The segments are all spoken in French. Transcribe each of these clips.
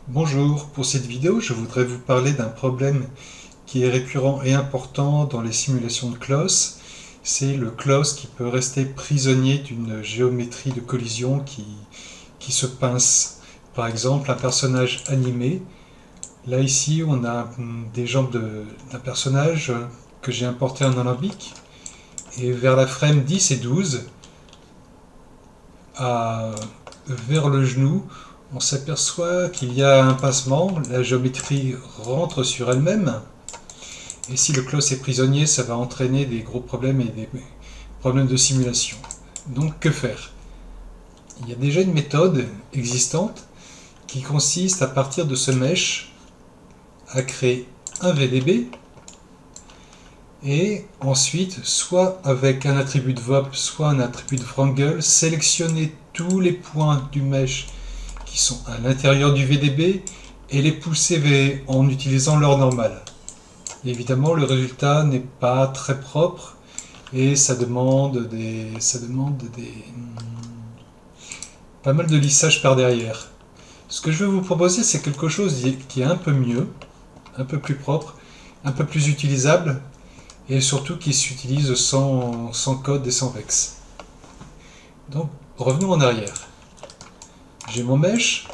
Bonjour, pour cette vidéo, je voudrais vous parler d'un problème qui est récurrent et important dans les simulations de Clos. C'est le Clos qui peut rester prisonnier d'une géométrie de collision qui se pince. Par exemple, un personnage animé. Là, ici, on a des jambes d'un personnage que j'ai importé en alambic. Et vers la frame 10 et 12, vers le genou, on s'aperçoit qu'il y a un pincement, la géométrie rentre sur elle-même, et si le clos est prisonnier, ça va entraîner des gros problèmes et des problèmes de simulation. Donc que faire? Il y a déjà une méthode existante qui consiste à partir de ce mesh à créer un VDB et ensuite, soit avec un attribut de VOP, soit un attribut de Wrangle, sélectionner tous les points du mesh qui sont à l'intérieur du VDB et les pousser en utilisant leur normal. Évidemment, le résultat n'est pas très propre et ça demande pas mal de lissage par derrière. Ce que je vais vous proposer, c'est quelque chose qui est un peu mieux, un peu plus propre, un peu plus utilisable et surtout qui s'utilise sans code et sans vex. Donc, revenons en arrière. J'ai mon mesh,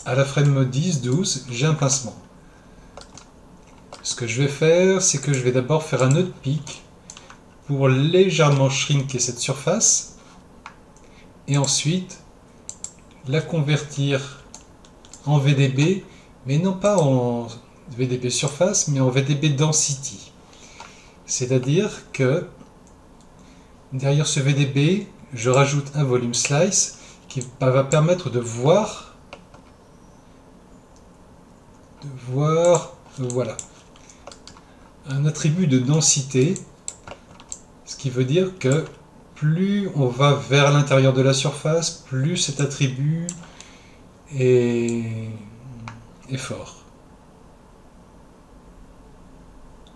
à la frame 10, 12, j'ai un pincement. Ce que je vais faire, c'est que je vais d'abord faire un nœud de pique pour légèrement shrinker cette surface et ensuite la convertir en VDB, mais non pas en VDB surface, mais en VDB density. C'est-à-dire que derrière ce VDB, je rajoute un volume slice qui va permettre de voir, voilà, un attribut de densité, ce qui veut dire que plus on va vers l'intérieur de la surface, plus cet attribut est fort.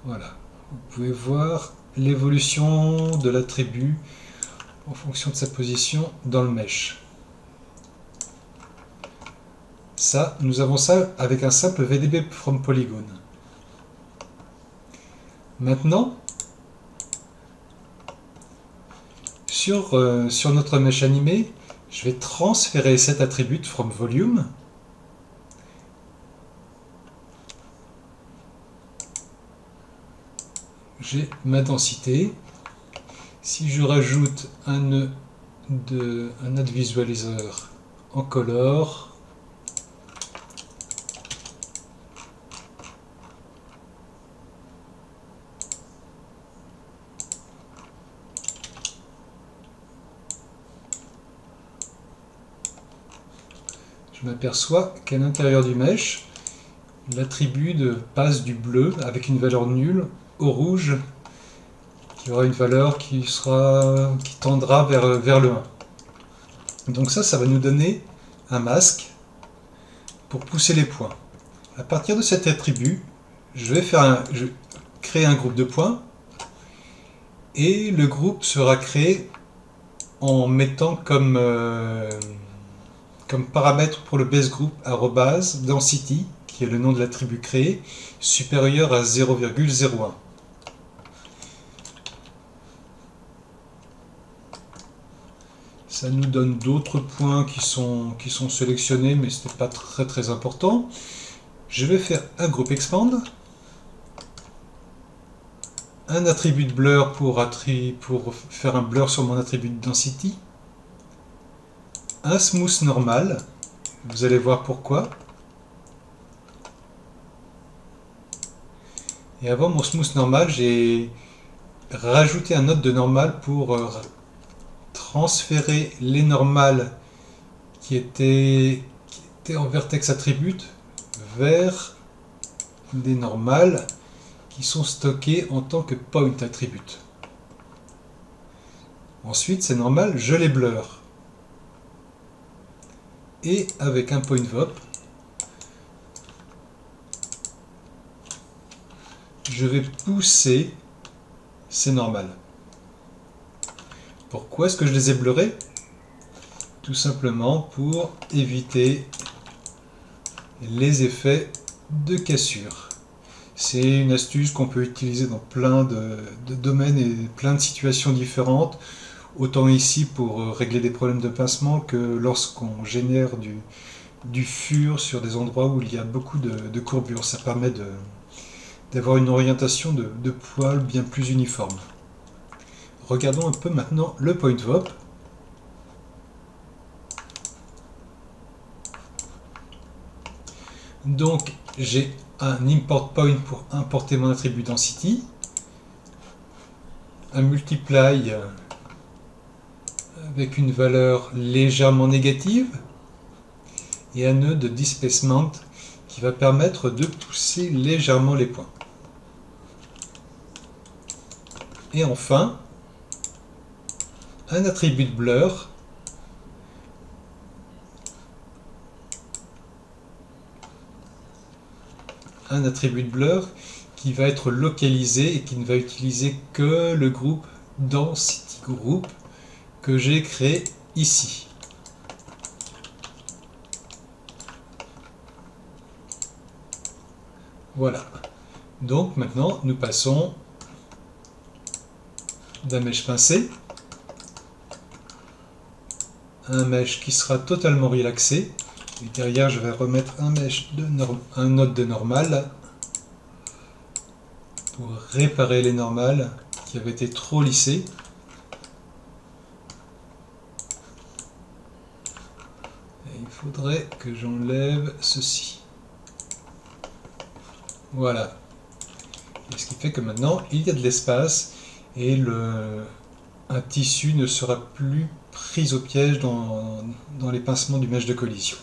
Voilà, vous pouvez voir l'évolution de l'attribut en fonction de sa position dans le mesh. Ça, nous avons ça avec un simple VDB from Polygon. Maintenant, sur notre mesh animé, je vais transférer cet attribut from volume j'ai ma densité. Si je rajoute un add visualizer en color, je m'aperçois qu'à l'intérieur du mesh, l'attribut passe du bleu avec une valeur nulle au rouge qui aura une valeur qui tendra vers le 1. Donc ça va nous donner un masque pour pousser les points. À partir de cet attribut, je vais créer un groupe de points et le groupe sera créé en mettant comme paramètre pour le base group @density, qui est le nom de l'attribut créé, supérieur à 0,01. Ça nous donne d'autres points qui sont sélectionnés, mais ce n'est pas très important. Je vais faire un group expand, un attribut de blur pour faire un blur sur mon attribut de density, un smooth normal, vous allez voir pourquoi. Et avant mon smooth normal, j'ai rajouté un node de normal pour transférer les normales qui étaient en vertex attribute vers des normales qui sont stockées en tant que point attribute. Ensuite, ces normales, je les blur. Et avec un point VOP, je vais pousser ces normales. Pourquoi est-ce que je les ai blurés? Tout simplement pour éviter les effets de cassure. C'est une astuce qu'on peut utiliser dans plein de domaines et plein de situations différentes, autant ici pour régler des problèmes de pincement que lorsqu'on génère du fur sur des endroits où il y a beaucoup de courbures. Ça permet d'avoir une orientation de poils bien plus uniforme. Regardons un peu maintenant le point VOP. Donc j'ai un import point pour importer mon attribut density, un multiply avec une valeur légèrement négative et un nœud de displacement qui va permettre de pousser légèrement les points. Et enfin, un attribut de blur qui va être localisé et qui ne va utiliser que le groupe Density Group que j'ai créé ici. Voilà. Donc maintenant nous passons d'un mesh pincé à un mesh qui sera totalement relaxé. Et derrière, je vais remettre un node de normal pour réparer les normales qui avaient été trop lissées. Et il faudrait que j'enlève ceci. Voilà. Et ce qui fait que maintenant, il y a de l'espace et un tissu ne sera plus pris au piège dans les pincements du mesh de collision.